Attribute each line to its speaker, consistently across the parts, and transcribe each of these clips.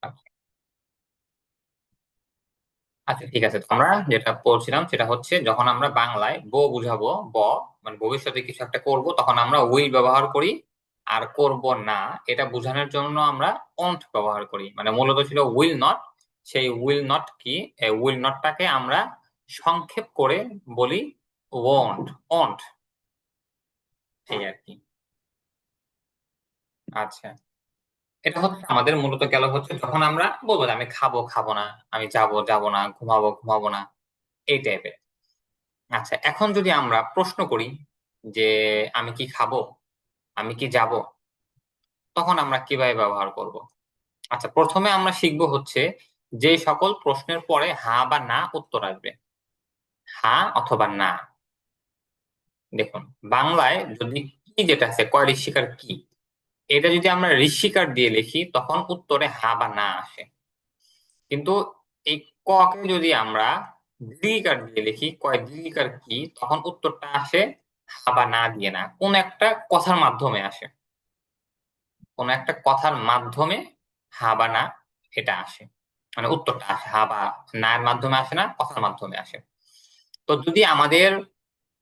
Speaker 1: আচ্ছা আচ্ছা, ঠিক আছে। তো আমরা যেটা বলছিলাম সেটা হচ্ছে, যখন আমরা বাংলায় বুঝাবো, ব মানে ভবিষ্যতে কিছু একটা করব, তখন আমরা উইল ব্যবহার করি। আর করব না এটা বোঝানোর জন্য আমরা অন্ট ব্যবহার করি। মানে মূলত ছিল উইল নট। সেই উইল নট কি, উইল নটটাকে আমরা সংক্ষেপ করে বলি ওয়ন্ট, অন্ট, এই আর কি। আচ্ছা, এটা হচ্ছে আমাদের মূলত গেল হচ্ছে যখন আমরা বলবো যে আমি খাবো খাবো না, আমি যাব যাব না, ঘুমাবো ঘুমাবো না, এই টাইপের। আচ্ছা, এখন যদি আমরা প্রশ্ন করি যে আমি কি খাবো, আমি কি যাব, তখন আমরা কিভাবে ব্যবহার করব? আচ্ছা, প্রথমে আমরা শিখবো হচ্ছে যে সকল প্রশ্নের পরে হ্যাঁ বা না উত্তর আসবে, হ্যাঁ অথবা না। দেখুন, বাংলায় যদি কি যেটা আছে, কয় ঋষিকার কি, এটা যদি আমরা ঋষিকার দিয়ে লিখি তখন উত্তরে হ্যাঁ বা না আসে। কিন্তু এই ক কে যদি আমরা দীর্ঘিকার দিয়ে লিখি, কয় দীর্ঘিকার কি, তখন উত্তরটা আসে হা বা না দিয়ে না, কোন একটা কথার মাধ্যমে আসে। কোন একটা কথার মাধ্যমে হা বা না এটা আসে, মানে উত্তরটা আসে হা বা না এর মাধ্যমে আসে না, কথার মাধ্যমে আসে। তো যদি আমাদের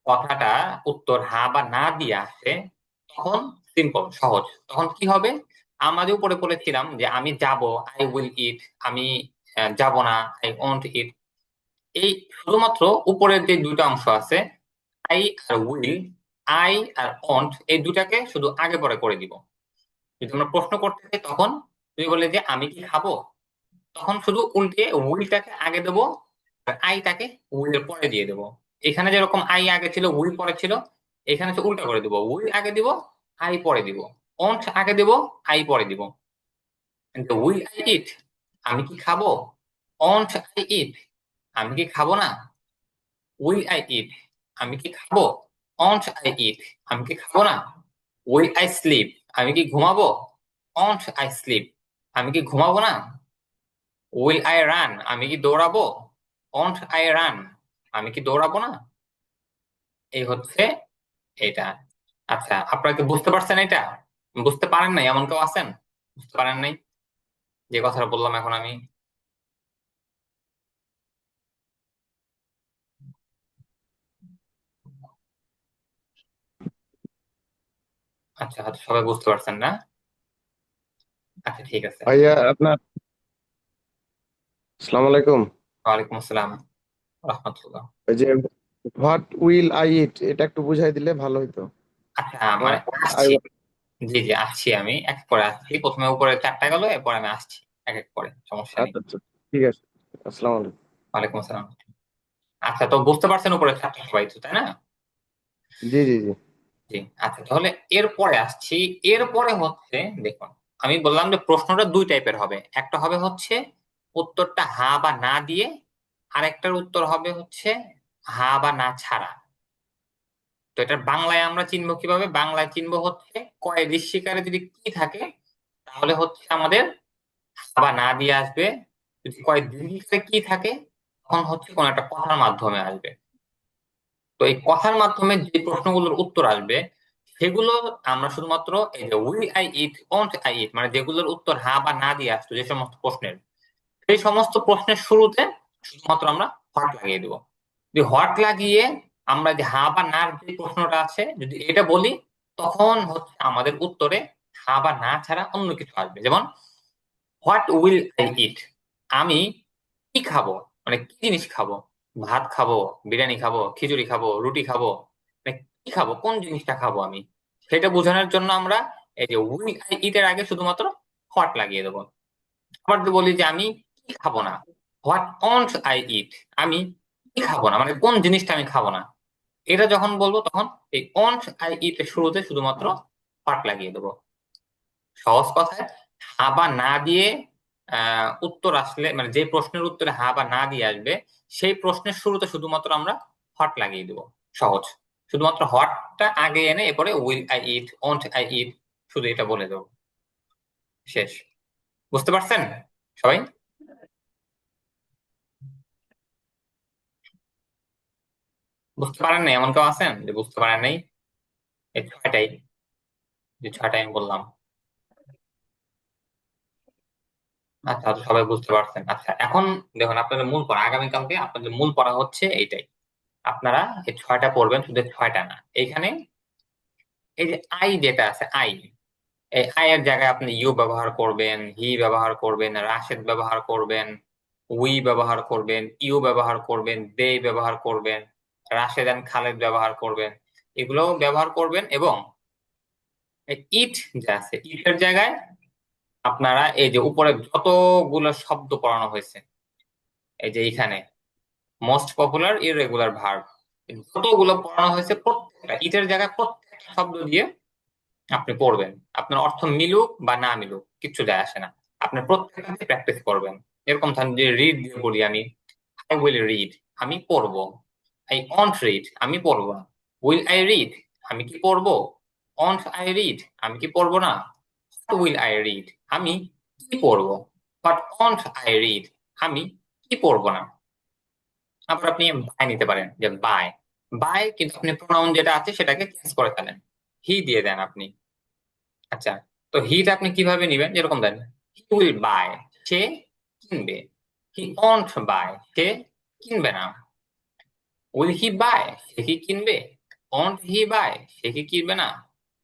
Speaker 1: কথাটা উত্তর হা বা না দিয়ে আসে, তখন সিম্পল, সহজ। তখন কি হবে? আমরা যে উপরে বলেছিলাম যে আমি যাব, আই উইল ইট, আমি যাব না, আই ওন্ট ইট, এই শুধুমাত্র উপরের যে দুইটা অংশ আছে, আই আর উইল, আই আর ওন্ট, এই দুটাকে শুধু আগে পরে করে দিব। যদি আমরা প্রশ্ন করতে চাই তখন তুমি বলে যে আমি কি খাবো, তখন শুধু উল্টে উইলটাকে আগে দেবো, আর আইটাকে উইলের পরে দিয়ে দেবো। এখানে যেরকম আই আগে ছিল উইল পরে ছিল, এখানে হচ্ছে উল্টা করে দিব, উইল আগে দিব, আই পরে দিব। ওন্ট আগে দিব, আই পরে দিব। উইল আই ইট, আমি কি খাবো? ওন্ট আই ইট, আমি কি খাবো না? উইল আই ইট, আমি কি খাবো? ওন্ট আই ইট, আমি কি খাবো না? উইল আই স্লিপ, আমি কি ঘুমাবো? ওন্ট আই স্লিপ, আমি কি ঘুমাবো না? উইল আই রান, আমি কি দৌড়াবো? ওন্ট আই রান, আমি কি দৌড়াবো না? এই হচ্ছে এটা। আচ্ছা, আপনারা কি বুঝতে পারছেন এটা? বুঝতে পারেন নাই এমন কেউ আছেন? বুঝতে পারেন নাই যে কথাটা বললাম এখন আমি? আচ্ছা, হয়তো সবাই বুঝতে পারছেন না। আচ্ছা, ঠিক আছে।
Speaker 2: ভাইয়া আপনার আসসালামু আলাইকুম।
Speaker 1: ওয়ালাইকুম আসসালাম রহমতুল্লাহ।
Speaker 2: ওই যে হোয়াট উইল আই ইট এটা একটু বুঝাই দিলে ভালো হইতো।
Speaker 1: আচ্ছা, মানে
Speaker 2: হোয়াট আই
Speaker 1: আসছি। জি জি, আসছি, আমি এক এক করে আসছি। প্রথমে উপরে চারটা গেল, এরপর আমি আসছি এক এক করে, সমস্যা নেই।
Speaker 2: আচ্ছা আচ্ছা, ঠিক আছে। আসসালামু আলাইকুম।
Speaker 1: ওয়ালাইকুম আসসালাম। আচ্ছা, তো বুঝতে পারছেন উপরে চারটা সবাই তো, তাই না?
Speaker 2: জি জি জি।
Speaker 1: জি। আচ্ছা, তাহলে এরপরে আসছি। এরপরে হচ্ছে, দেখুন, আমি বললাম যে প্রশ্নটা দুই টাইপের হবে। একটা হবে হচ্ছে উত্তরটা হা বা না দিয়ে, আর একটার উত্তর হবে হচ্ছে হা বা না ছাড়া। তো এটা বাংলায় আমরা চিনবো কিভাবে? বাংলায় চিনবো হচ্ছে, কয় ঋষিকারে যদি কি থাকে, তাহলে হচ্ছে আমাদের হা বা না দিয়ে আসবে। যদি কয় দীর্ঘিকারে কি থাকে, তখন হচ্ছে কোন একটা কথার মাধ্যমে আসবে। তো এই কথার মাধ্যমে যে প্রশ্নগুলোর উত্তর আসবে, সেগুলো আমরা শুধুমাত্র এই যে will I eat, won't I eat, মানে যেগুলোর উত্তর হ্যাঁ বা না দিয়ে আসতো যে সমস্ত প্রশ্নের, সেই সমস্ত প্রশ্নের শুরুতে শুধুমাত্র আমরা হোয়াট লাগিয়ে দিব। যদি হোয়াট লাগিয়ে আমরা যে হ্যাঁ বা না যে প্রশ্নটা আছে যদি এটা বলি, তখন হচ্ছে আমাদের উত্তরে হ্যাঁ বা না ছাড়া অন্য কিছু আসবে। যেমন হোয়াট উইল আই ইট, আমি কি খাবো, মানে কি জিনিস খাবো? ভাত খাবো, বিরিয়ানি খাবো, খিচুড়ি খাবো, রুটি খাবো, মানে কি খাবো, কোন জিনিসটা খাবো আমি, সেটা বোঝানোর জন্য আমরা এই যে উইল আই ইট এর আগে শুধুমাত্র হোয়াট লাগিয়ে দেবো। আবার যদি বলি যে আমি কি খাবো না, হোয়াট অন্ট আই ইট, আমি কি খাবো না, মানে কোন জিনিসটা আমি খাবো না, এটা যখন বলবো তখন এই অন্ট আই ইট এর শুরুতে শুধুমাত্র হোয়াট লাগিয়ে দেবো। সহজ কথায়, হা বা না দিয়ে উত্তর আসলে, মানে যে প্রশ্নের উত্তরে হা বা না দিয়ে আসবে, সেই প্রশ্নের শুরুতে শুধুমাত্র আমরা হট লাগিয়ে দেবো। সহজ। শুধুমাত্র হটটা আগে এনে এরপরে will I eat, won't I eat, শুধু এটা বলে দেবো, শেষ। বুঝতে পারছেন সবাই? বুঝতে পারেন নাই এমন কেউ আছেন যে বুঝতে পারেন নাই? এই ছয়টাই, যে ছয়টাই আমি বললাম। আচ্ছা, তো সবাই বুঝতে পারছেন। আচ্ছা, এখন দেখুন আপনাদের মূল পড়া, আগামীকালকে আপনাদের মূল পড়া হচ্ছে এইটাই। আপনারা এই 6টা পড়বেন, শুধু 6টা না। এইখানে এই যে আই যেটা আছে, আই, এই আই এর জায়গায় আপনি ইউ ব্যবহার করবেন, হি ব্যবহার করবেন, রাশেদ ব্যবহার করবেন, উই ব্যবহার করবেন, ইউ ব্যবহার করবেন, দে ব্যবহার করবেন, রাশেদ এন্ড খালেদ ব্যবহার করবেন। এগুলো ব্যবহার করবেন। এবং ইট যে আছে, ইটের জায়গায় আপনারা এই যে উপরে যতগুলো শব্দ পড়ানো হয়েছে, এই যে এখানে মোস্ট পপুলার ইররেগুলার ভার্ব, যতগুলো পড়ানো হয়েছে প্রত্যেকটা ইটের জায়গায় প্রত্যেকটা শব্দ দিয়ে আপনি পড়বেন। আপনার অর্থ মিলুক বা না মিলুক কিচ্ছু যায় আসে না, আপনি প্রত্যেকটা প্র্যাকটিস করবেন। এরকম ধরেন যে রিড দিয়ে বলি আমি, আই উইল রিড, আমি পড়বো। আই ওন্ট রিড, আমি পড়বো না। উইল আই রিড, আমি কি পড়বো? ওন্ট আই রিড, আমি কি পড়বো না? উইল আই রিড, আমি কি পড়বো? বাট ওন্ট আই রিড, আমি কি পড়বো না। আবার আপনি বাই নিতে পারেন, যে বাই, বাই কিন্তু আপনি প্রোনাউন যেটা আছে সেটাকে চেঞ্জ করে ফেলেন, হি দিয়ে দেন আপনি। আচ্ছা, তো হিটা আপনি কিভাবে নিবেন? যেরকম দেন, হি উইল বাই, সে কিনবে। হি ওন্ট বাই, সে কিনবে না। উইল হি বাই, সে কি কিনবে? ওন্ট হি বাই, সে কি কিনবে না।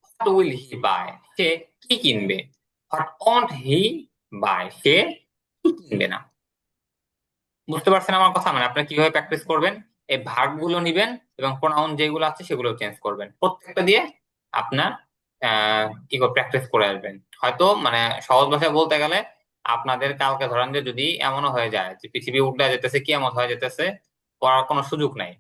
Speaker 1: হোয়াট উইল হি বাই, সে কি কিনবে। হোয়াট ওন্ট হি বাই, সে কি কিনবে না। বুঝতে পারছেন আমার কথা? মানে আপনি কিভাবে প্র্যাকটিস করবেন, এই ভার্ব গুলো নিবেন এবং প্রোনাউন যেগুলো আছে সেগুলো চেঞ্জ করবেন, প্রত্যেকটা দিয়ে আপনার কি করে প্র্যাকটিস করে আসবেন। হয়তো মানে সহজ ভাষায় বলতে গেলে, আপনাদের কালকে ধরেন যে যদি এমনও হয়ে যায় যে পৃথিবী উল্টে যেতেছে, কিয়ামত হয়ে যেতেছে, পড়ার কোনো সুযোগ নাই,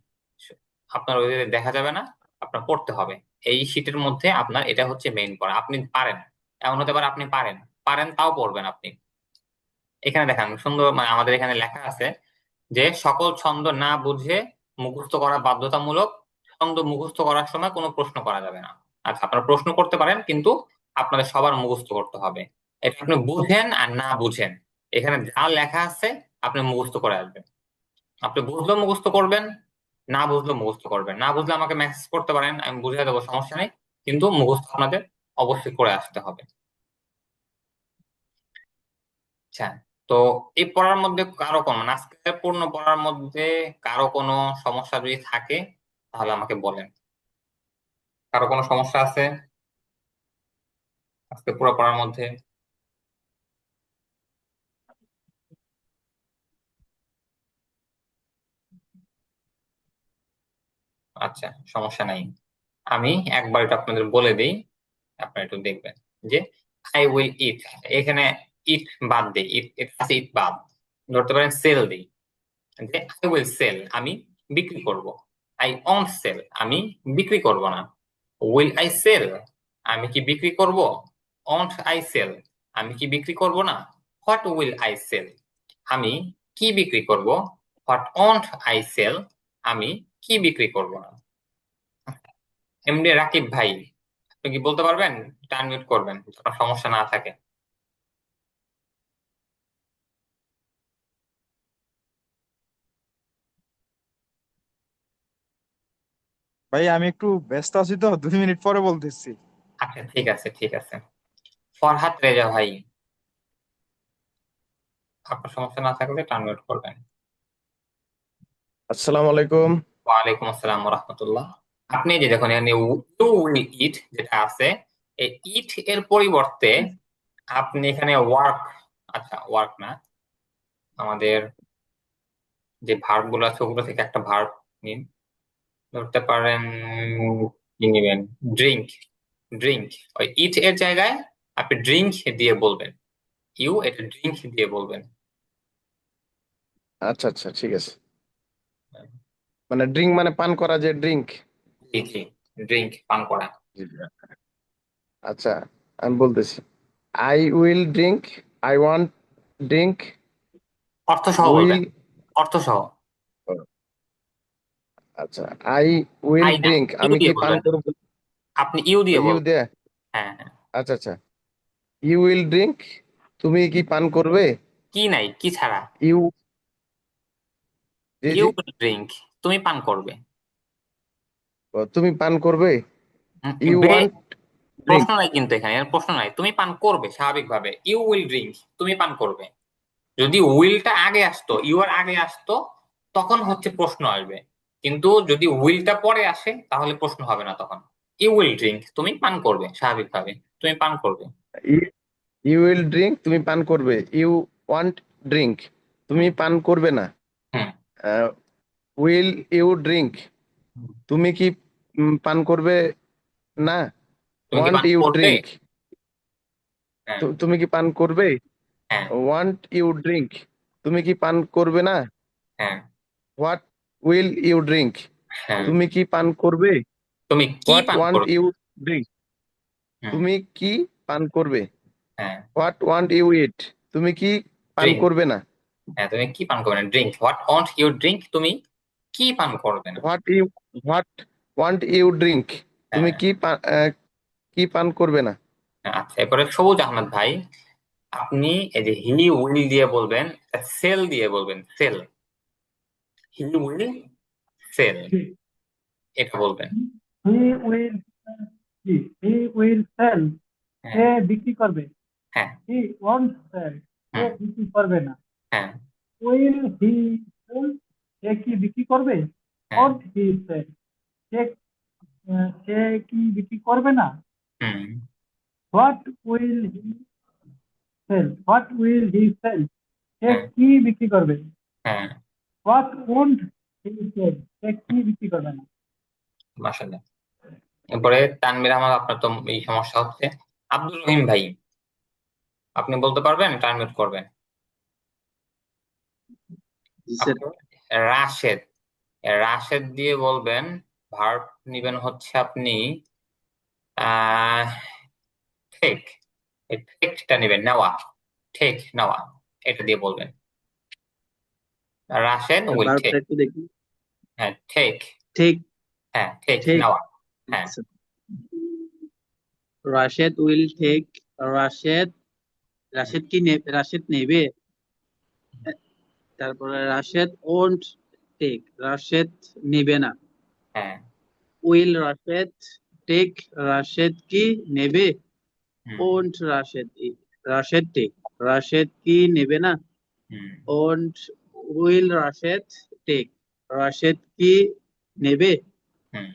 Speaker 1: আপনার ওই দিকে দেখা যাবে না, আপনার পড়তে হবে। এই শীটের মধ্যে আপনার এটা হচ্ছে মেইন পড়া। আপনি পারেন, এমন হতে পারে আপনি পারেন, পারেন তাও পড়বেন আপনি। এখানে দেখেন সুন্দর, মানে আমাদের এখানে লেখা আছে যে সকল ছন্দ না বুঝে মুখস্থ করা বাধ্যতামূলক। ছন্দ মুখস্থ করার সময় কোনো প্রশ্ন করা যাবে না। আচ্ছা, আপনারা প্রশ্ন করতে পারেন, কিন্তু আপনাদের সবার মুখস্থ করতে হবে। এটা আপনি বুঝেন আর না বুঝেন, এখানে যা লেখা আছে আপনি মুখস্থ করে আসবেন। আপনি বুঝলেও মুখস্থ করবেন, না বুঝলেও মুখস্থ করবেন। না বুঝলে আমাকে মেসেজ করতে পারেন, আমি বুঝিয়ে দেবো, সমস্যা নেই। কিন্তু মুখস্থ আপনাদের অবশ্যই করে আসতে হবে। আচ্ছা, তো এই পড়ার মধ্যে কারো কোনো, মানে আজকের পূর্ণ পড়ার মধ্যে কারো কোনো সমস্যা যদি থাকে তাহলে আমাকে বলেন। কারো কোনো সমস্যা আছে আজকে পুরো পড়ার মধ্যে? আচ্ছা, সমস্যা নাই। আমি একবার এটা আপনাদের বলে দিই, আপনারা একটু দেখবেন যে আই উইল ইট, এখানে ইট বাদ দিই, ইট এটা আছে, ইট বাদ, ধরতে পারেন সেল দিই, যে আই উইল সেল, আমি বিক্রি করব। আই ওন্ট সেল, আমি বিক্রি করব না। উইল আই সেল, আমি কি বিক্রি করব? ওন্ট আই সেল, আমি কি বিক্রি করব না। হোয়াট উইল আই সেল, আমি কি বিক্রি করব। হোয়াট ওন্ট আই সেল, আমি কি বিক্রি করব না। এমডি রাকিব ভাই, আপনি কি বলতে পারবেন? টার্ন মিউট করবেন, কোনো সমস্যা না থাকে।
Speaker 3: ভাই আমি একটু ব্যস্ত আছি তো, 2 মিনিট পরে বলতেছি।
Speaker 1: আচ্ছা, ঠিক আছে, ঠিক আছে। ফরহাদ রেজা ভাই, আপনার সমস্যা না থাকলে টার্ন মিউট করবেন।
Speaker 2: আসসালামু আলাইকুম।
Speaker 1: ওয়ালাইকুম আসসালাম রহমতুল্লাহ। আপনি যে দেখুন এখানে ইউ উইল ইট যেটা আছে, এই ইট এর পরিবর্তে আপনি এখানে ওয়ার্ক, আচ্ছা ওয়ার্ক না, আমাদের যে ভার্ব গুলো আছে ওগুলো থেকে একটা ভার্ব নিন। ধরতে পারেন, কি নিবেন? Drink, drink. ওই ইট এর জায়গায় আপনি ড্রিঙ্ক দিয়ে বলবেন, ইউ এটা ড্রিঙ্ক দিয়ে বলবেন।
Speaker 2: আচ্ছা আচ্ছা, ঠিক আছে। মানে ড্রিঙ্ক মানে পান করা, যে ড্রিঙ্ক।
Speaker 1: জি জি, ড্রিঙ্ক পান করা।
Speaker 2: আচ্ছা, আমি বলতেছি, I will drink, I want drink,
Speaker 1: অর্থ সহ
Speaker 2: উইল।
Speaker 1: বলবেন, অর্থ সহ।
Speaker 2: আচ্ছা, আই উইল
Speaker 1: আই না,
Speaker 2: ড্রিঙ্ক,
Speaker 1: ইউ
Speaker 2: আমি কি
Speaker 1: দিয়ে
Speaker 2: পান
Speaker 1: বলবেন,
Speaker 2: করব?
Speaker 1: আপনি ইউ দিয়ে
Speaker 2: ইউ
Speaker 1: বলবেন।
Speaker 2: দে।
Speaker 1: হ্যাঁ হ্যাঁ।
Speaker 2: আচ্ছা আচ্ছা, ইউ উইল ড্রিঙ্ক, তুমি কি পান করবে?
Speaker 1: কি নাই, কি ছাড়া?
Speaker 2: ইউ, জি
Speaker 1: ইউ
Speaker 2: জি,
Speaker 1: উইল ড্রিঙ্ক, তুমি পান করবে।
Speaker 2: তুমি পান করবে।
Speaker 1: Hmm,
Speaker 2: you
Speaker 1: be,
Speaker 2: want drink.
Speaker 1: প্রশ্ন নাই কিন্তু এখানে, এর প্রশ্ন নাই, তুমি পান করবে স্বাভাবিকভাবে। ইউ উইল ড্রিঙ্ক, তুমি পান করবে। যদি উইলটা আগে আসতো, ইউ আর আগে আসতো, তখন হচ্ছে প্রশ্ন আসবে। কিন্তু যদি উইলটা পরে আসে তাহলে প্রশ্ন হবে না তখন। ইউ উইল ড্রিঙ্ক, তুমি পান করবে স্বাভাবিকভাবে, তুমি পান করবে।
Speaker 2: ইউ উইল ড্রিঙ্ক, তুমি পান করবে। ইউ ওয়ান্ট ড্রিঙ্ক, তুমি
Speaker 1: হুম।
Speaker 2: পান করবে না।
Speaker 1: হুম।
Speaker 2: উইল ইউ ড্রিঙ্ক, তুমি কি পান করবে না।
Speaker 1: তুমি কি
Speaker 2: ওয়ান্ট
Speaker 1: পান
Speaker 2: ইউ
Speaker 1: করবে?
Speaker 2: ড্রিঙ্ক,
Speaker 1: হ্যাঁ।
Speaker 2: তুমি কি পান করবে।
Speaker 1: হ্যাঁ।
Speaker 2: ওয়ান্ট ইউ ড্রিঙ্ক, তুমি কি পান করবে না।
Speaker 1: হ্যাঁ।
Speaker 2: হোয়াট উইল ইউ ড্রিঙ্ক,
Speaker 1: হ্যাঁ।
Speaker 2: তুমি কি পান করবে।
Speaker 1: তুমি কি
Speaker 2: হোয়াট
Speaker 1: পান
Speaker 2: ওয়ান্ট
Speaker 1: করবে?
Speaker 2: ইউ ড্রিঙ্ক,
Speaker 1: হুম।
Speaker 2: তুমি কি পান করবে।
Speaker 1: হ্যাঁ।
Speaker 2: হোয়াট ওয়ান্ট ইউ ইট, তুমি কি পান
Speaker 1: ড্রিঙ্ক।
Speaker 2: করবে না।
Speaker 1: হ্যাঁ, তুমি কি পান করবে না, drink. What want you drink, তুমি কি পান করবে না।
Speaker 2: হোয়াট ওয়ান্ট ইউ ড্রিঙ্ক, তুমি
Speaker 1: হ্যাঁ।
Speaker 2: কি পান করবে না।
Speaker 1: হ্যাঁ, আচ্ছা, এরপরে সবুজ আহমেদ ভাই, আপনি এই যে হি উইল দিয়ে বলবেন, সেল দিয়ে বলবেন, সেল। হি উইল সেল, এটা বলবেন।
Speaker 4: হি উইল কি হি উইল সেল,
Speaker 1: হ্যাঁ।
Speaker 4: সে বিক্রি করবে।
Speaker 1: হ্যাঁ।
Speaker 4: হি ওয়ন্ট সেল, সে
Speaker 1: হুম।
Speaker 4: বিক্রি করবে না।
Speaker 1: হ্যাঁ।
Speaker 4: উইল হি সেল, সে কি বিক্রি করবে।
Speaker 1: হ্যাঁ।
Speaker 4: ওয়ন্ট হি সেল, সে সে কি বিক্রি করবে না।
Speaker 1: হুম।
Speaker 4: What will he sell, what will he sell, সে
Speaker 1: হ্যাঁ।
Speaker 4: কি বিক্রি করবে।
Speaker 1: হ্যাঁ।
Speaker 4: হোয়াট ওয়ন্ট হি সেল, সে কি বিক্রি করবে না।
Speaker 1: মাশাআল্লাহ। এরপরে তানভীর আহমদ, আপনার তো এই সমস্যা হচ্ছে। আব্দুল রহিম ভাই, আপনি বলতে পারবেন, টাইম মিউট করবেন।
Speaker 5: জি স্যার।
Speaker 1: আপনি রাশেদ, রাশেদ দিয়ে বলবেন। ভার্ব নিবেন হচ্ছে আপনি আহ টেক, এই টেকটা নিবেন, নেওয়া, টেক নেওয়া, এটা দিয়ে বলবেন। রাশেদ উইল
Speaker 5: ভার্বটা
Speaker 1: টেক।
Speaker 5: একটু দেখি।
Speaker 1: হ্যাঁ, টেক।
Speaker 5: ঠিক।
Speaker 1: হ্যাঁ, টেক
Speaker 5: ঠিক।
Speaker 1: নেওয়া। হ্যাঁ।
Speaker 5: Rashed will take. রাশেদ, রাশেদ কি রাশেদ নেবে। তারপরে রাশেদ ওন্ট টেক, রাশেদ নেবে না।
Speaker 1: হ্যাঁ।
Speaker 5: উইল রাশেদ টেক, রাশেদ কি নেবে।
Speaker 1: হুম।
Speaker 5: ওন্ট রাশেদ, রাশেদ টেক, রাশেদ কি নেবে না।
Speaker 1: হুম।
Speaker 5: Won't will Rashed take, Rashed কি নেবে।
Speaker 1: হুম।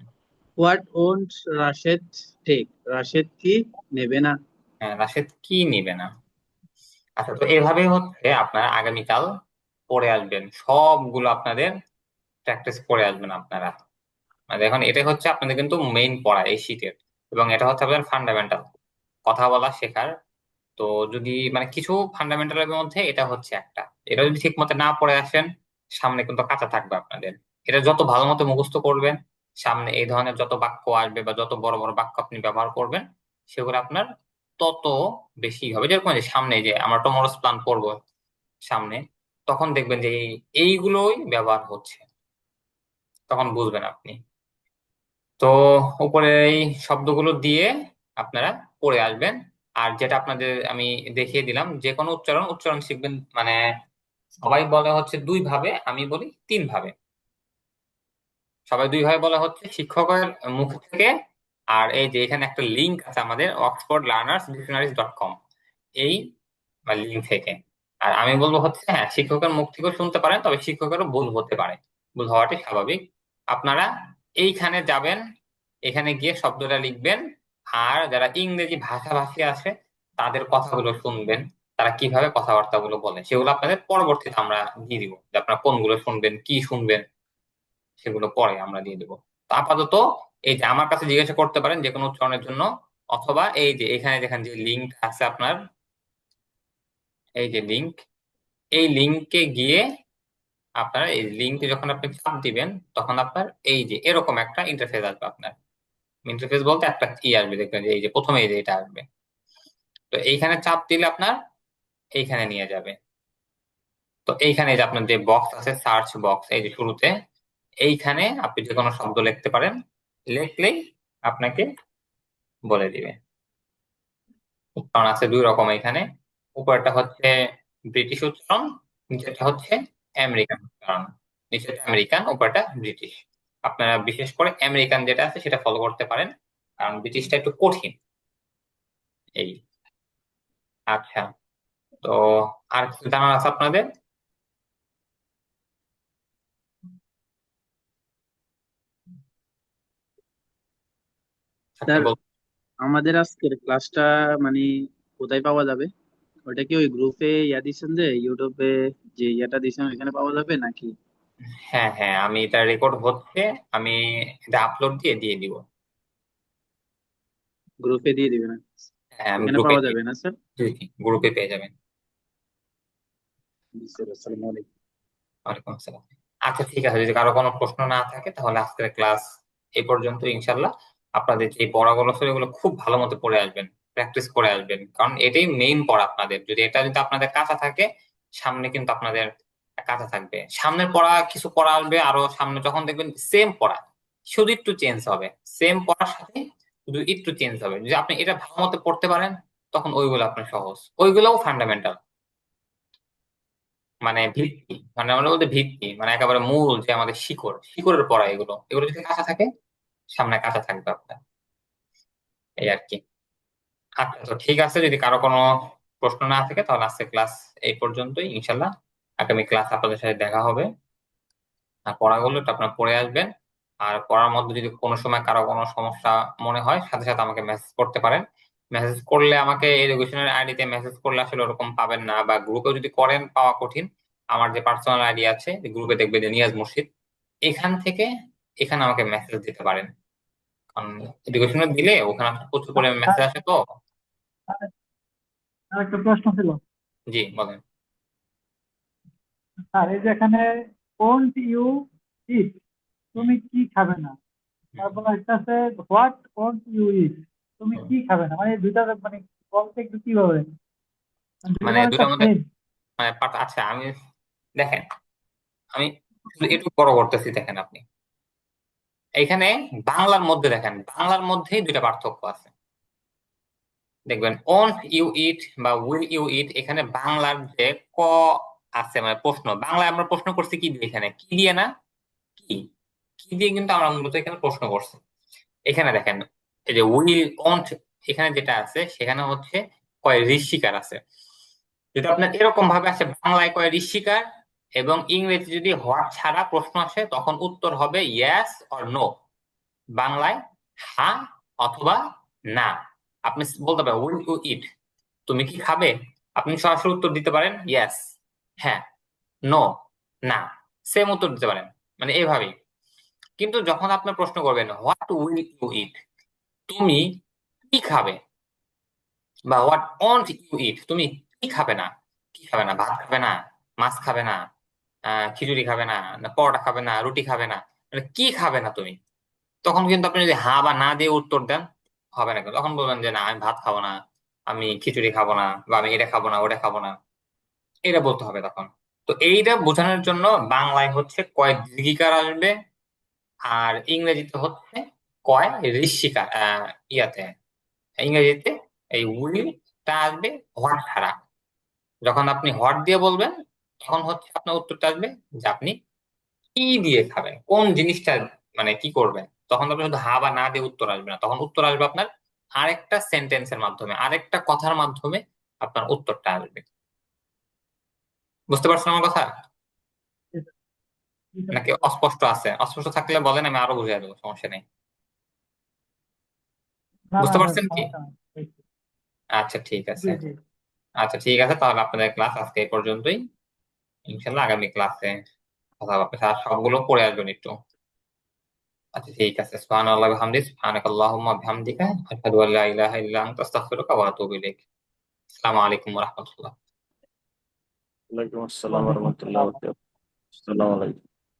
Speaker 5: What won't Rashed take, Rashed কি নেবে না।
Speaker 1: হ্যাঁ, রাশেদ কি নিবে না। আচ্ছা, তো এভাবে হচ্ছে আপনারা আগামীকাল পড়ে আসবেন, সবগুলো আপনাদের প্র্যাকটিস করে আসবেন আপনারা। মানে এখন এটা হচ্ছে আপনাদের কিন্তু মেইন পড়া এই শীতের, এবং এটা হচ্ছে আপনাদের ফান্ডামেন্টাল, কথা বলা শেখার। তো যদি মানে কিছু ফান্ডামেন্টালের মধ্যে এটা হচ্ছে একটা, এটা যদি ঠিক মতো না পড়ে আসেন, সামনে কিন্তু কাঁচা থাকবে আপনাদের। এটা যত ভালো মতো মুখস্থ করবেন, সামনে এই ধরনের যত বাক্য আসবে বা যত বড় বড় বাক্য আপনি ব্যবহার করবেন, সেগুলো আপনার তত বেশি হবে। যেরকম এই যে সামনে যে আমরা টমোরস প্ল্যান করবো সামনে, তখন দেখবেন যে এইগুলোই ব্যবহার হচ্ছে, তখন বুঝবেন আপনি। তো উপরে এই শব্দগুলো দিয়ে আপনারা পড়ে আসবেন। আর যেটা আপনাদের আমি দেখিয়ে দিলাম, যে কোনো উচ্চারণ উচ্চারণ শিখবেন, মানে সবাই বলে হচ্ছে দুই ভাবে, আমি বলি তিন ভাবে। সবাই দুই ভাবে বলা হচ্ছে শিক্ষকের মুখ থেকে, আর এই যে এখানে একটা লিংক আছে আমাদের oxfordlearnersdictionaries.com, এই লিংক থেকে। আর আমি বলবো হচ্ছে হ্যাঁ, শিক্ষকের মুখ থেকেও শুনতে পারেন, তবে শিক্ষকেরও ভুল হতে পারে, ভুল হওয়াটাই স্বাভাবিক। আপনারা এইখানে যাবেন, এখানে গিয়ে শব্দটা লিখবেন। আর যারা ইংরেজি ভাষাভাষী আছে তাদের কথাগুলো শুনবেন, তারা কিভাবে কথাবার্তাগুলো বলে, সেগুলো আপনাদের পরবর্তীতে আমরা দিয়ে দিব, যে আপনারা কোনগুলো শুনবেন, কি শুনবেন, সেগুলো পরে আমরা দিয়ে দেবো। তো আপাতত এই যে আমার কাছে জিজ্ঞাসা করতে পারেন যে কোনো উচ্চারণের জন্য, অথবা এই যে এখানে দেখেন যে লিঙ্ক আছে আপনার, এই যে লিঙ্ক, এই লিঙ্কে গিয়ে আপনার এই লিঙ্কে যখন আপনি চাপ দিবেন, তখন আপনার এই যে এরকম একটা ইন্টারফেস আসবে আপনার। ইন্টারফেস বলতে একটা কি আসবে, দেখবেন যে এই যে প্রথমে এই যে এটা আসবে। তো এইখানে চাপ দিলে আপনার এইখানে নিয়ে যাবে। তো এইখানে যে আপনার যে বক্স আছে, সার্চ বক্স, এই যে শুরুতে, এইখানে আপনি যে কোনো শব্দ লিখতে পারেন, লিখলেই আপনাকে বলে দিবে। উচ্চারণ আছে দুই রকম এখানে, উপরটা হচ্ছে ব্রিটিশ উচ্চারণ, নিচেরটা হচ্ছে আমেরিকান উচ্চারণ। নিচেরটা আমেরিকান, উপরটা ব্রিটিশ। আপনারা বিশেষ করে আমেরিকান যেটা আছে সেটা ফলো করতে পারেন, কারণ ব্রিটিশটা একটু কঠিন। এই, আচ্ছা, তো আর কিছু জানার আছে আপনাদের? থাকলে
Speaker 5: স্যার,
Speaker 1: বল।
Speaker 5: আমাদের আজকের ক্লাসটা মানে কোথায় পাওয়া যাবে? ওটা কি ওই গ্রুপে ইয়া দিচ্ছেন যে ইউটিউবে যে ইয়াটা দিচ্ছেন ওইখানে পাওয়া যাবে নাকি
Speaker 1: হ্যাঁ হ্যাঁ, আমি এটা রেকর্ড হচ্ছে, আমি এটা আপলোড দিয়ে দিয়ে দিব।
Speaker 5: গ্রুপে দিয়ে দিবেন?
Speaker 1: হ্যাঁ, আমি
Speaker 5: ওখানে
Speaker 1: গ্রুপে
Speaker 5: পাওয়া
Speaker 1: দিয়ে
Speaker 5: যাবে না স্যার?
Speaker 1: গ্রুপে পেয়ে যাবেন।
Speaker 5: জি স্যার, আসসালামু আলাইকুম।
Speaker 1: ওয়ালাইকুম আসসালাম। আচ্ছা ঠিক আছে, যদি কারো কোনো প্রশ্ন না থাকে তাহলে আজকের ক্লাস এই পর্যন্ত। ইনশাল্লাহ আপনাদের যে পড়াগুলো ছিল এগুলো খুব ভালো মতো পড়ে আসবেন, প্র্যাকটিস করে আসবেন, কারণ এটাই মেইন পড়া আপনাদের। যদি আপনাদের কাঁচা থাকে, সামনে কিন্তু আপনাদের কাঁচা থাকবে। সামনের পড়া কিছু পড়া আসবে আরো সামনে, যখন দেখবেন সেম পড়া শুধু একটু চেঞ্জ হবে, সেম পড়ার সাথে শুধু একটু চেঞ্জ হবে। যদি আপনি এটা ভালো মতো পড়তে পারেন তখন ওইগুলো আপনার সহজ, ওইগুলোও ফান্ডামেন্টাল, মানে ভিত্তি, মানে আমরা বলতে ভিত্তি মানে একেবারে মূল, যে আমাদের শিকড়, শিকড়ের পড়া এগুলো, এগুলো যদি কাঁচা থাকে সামনে কাঁচা থাকবে আপনার, এই আর কি। আচ্ছা, তো ঠিক আছে, যদি কারো কোনো প্রশ্ন না থাকে তাহলে আজকে ক্লাস এই পর্যন্তই। ইনশাল্লাহ আগামী ক্লাস আপনাদের সাথে দেখা হবে। আর পড়াগুলো একটু আপনারা পড়ে আসবেন। আর পড়ার মধ্যে যদি কোনো সময় কারো কোনো সমস্যা মনে হয়, সাথে সাথে আমাকে মেসেজ করতে পারেন। মেসেজ করলে আমাকে এডুকেশনের আইডিতে মেসেজ করলে আসলে ওরকম পাবেন না, বা গ্রুপে যদি করেন পাওয়া কঠিন। আমার যে পার্সোনাল আইডি আছে গ্রুপে দেখবে যে নিয়াজ মুর্শিদ, এখান থেকে এখানে আমাকে মেসেজ দিতে পারেন। কারণ এডুকেশনে দিলে ওখানে প্রচুর পরিমাণে মেসেজ আসে তো।
Speaker 4: আর একটা প্রশ্ন ছিল
Speaker 1: জি বলেন।
Speaker 4: স্যার, এই যে এখানে ওন্ট ইউ ইট, তুমি কি খাবে না, তারপর একটা আছে হোয়াট ওন্ট ইউ ইট, তুমি কি খাবে না, মানে এই দুইটা মানে বলতে একটু কিভাবে, মানে দুইটা
Speaker 1: মানে
Speaker 4: তো একটা
Speaker 1: দুটার মধ্যে
Speaker 4: সেম।
Speaker 1: মানে আচ্ছা, আমি দেখেন, আমি শুধু একটু বড় করতেছি, দেখেন আপনি এখানে বাংলার মধ্যে, দেখেন বাংলার মধ্যেই দুইটা পার্থক্য আছে। দেখবেন ওন্ট ইউ ইট বা উইল ইউ ইট, এখানে বাংলার যে ক আছে, মানে প্রশ্ন, বাংলায় আমরা প্রশ্ন করছি কি দিয়ে, এখানে কি দিয়ে না, কি কি দিয়ে কিন্তু আমরা মূলত এখানে প্রশ্ন করছি। এখানে দেখেন এই যে উইল ওন্ট, এখানে যেটা আছে সেখানে হচ্ছে কয় ঋষিকার আছে। যদি আপনার এরকম ভাবে আসে বাংলায় কয় ঋষিকার, এবং ইংরেজি যদি হোয়াট ছাড়া প্রশ্ন আসে তখন উত্তর হবে ইয়েস অর নো। বাংলায় হ্যাঁ অথবা না। আপনি বলতে পারেন উইল ইউ ইট, তুমি কি খাবে, আপনি সরাসরি উত্তর দিতে পারেন ইয়েস, হ্যাঁ, নো, না, সেম উত্তর দিতে পারেন, মানে এইভাবেই। কিন্তু যখন আপনার প্রশ্ন করবেন হোয়াট উইল ইউ ইট, তুমি কি খাবে, বা হোয়াট ওন্ট ইউ ইট, তুমি কি খাবে না, কি খাবে না, ভাত খাবে না, মাছ খাবে না, খিচুড়ি খাবে না, না পরোটা খাবে না, রুটি খাবে না, মানে কি খাবে না তুমি, তখন কিন্তু আপনি যদি হ্যাঁ বা না দিয়ে উত্তর দেন হবে না। তখন বলবেন যে না আমি ভাত খাবো না, আমি খিচুড়ি খাবো না, বা আমি এটা খাবো না ওটা খাবো না, এটা বলতে হবে তখন। তো এইটা বোঝানোর জন্য বাংলায় হচ্ছে কয় দীর্ঘিকার আসবে, আর ইংরেজিতে হচ্ছে কয় ঋষিকার, ইয়াতে ইংরেজিতে এই উইলটা আসবে হোয়াট ছাড়া। যখন আপনি হোয়াট দিয়ে বলবেন তখন হচ্ছে আপনার উত্তরটা আসবে যে আপনি কি দিয়ে খাবেন, কোন জিনিসটা, মানে কি করবেন। তখন আপনি শুধু হা বা না দিয়ে উত্তর আসবে না, তখন উত্তর আসবে আপনার আরেকটা সেন্টেন্সের মাধ্যমে, আরেকটা কথার মাধ্যমে আপনার উত্তরটা আসবে। বুঝতে পারছেন আমার কথা? নাকি অস্পষ্ট আছে? অস্পষ্ট থাকলে বলেন, আমি আরো বুঝিয়ে দেবো, সমস্যা নেই।
Speaker 4: না না
Speaker 1: বুঝতে
Speaker 4: স্যার,
Speaker 1: পারছেন কি?
Speaker 4: সমস্যা নেই।
Speaker 1: আচ্ছা ঠিক আছে।
Speaker 4: জি জি।
Speaker 1: আচ্ছা ঠিক আছে, তাহলে আপনাদের ক্লাস আজকে এই পর্যন্তই। ইনশাল্লাহ আগামী ক্লাসে কথা হবে, আর সবগুলো পড়ে আসবেন একটু। আচ্ছা ঠিক আছে, সুবহানাল্লাহি ওয়া বিহামদিহি, সুবহানাকাল্লাহুম্মা ওয়া বিহামদিকা, আশহাদু আল্লা ইলাহা ইল্লা আনতা, আস্তাগফিরুকা ওয়া আতুবু ইলাইক। আসসালামু আলাইকুম ওয়া রাহমাতুল্লাহ।
Speaker 2: ওয়ালাইকুম আসসালাম
Speaker 4: ওয়ালাইকুম
Speaker 2: রহমতুল্লাহ।
Speaker 4: আসসালাম।
Speaker 2: আসসালামু আলাইকুম।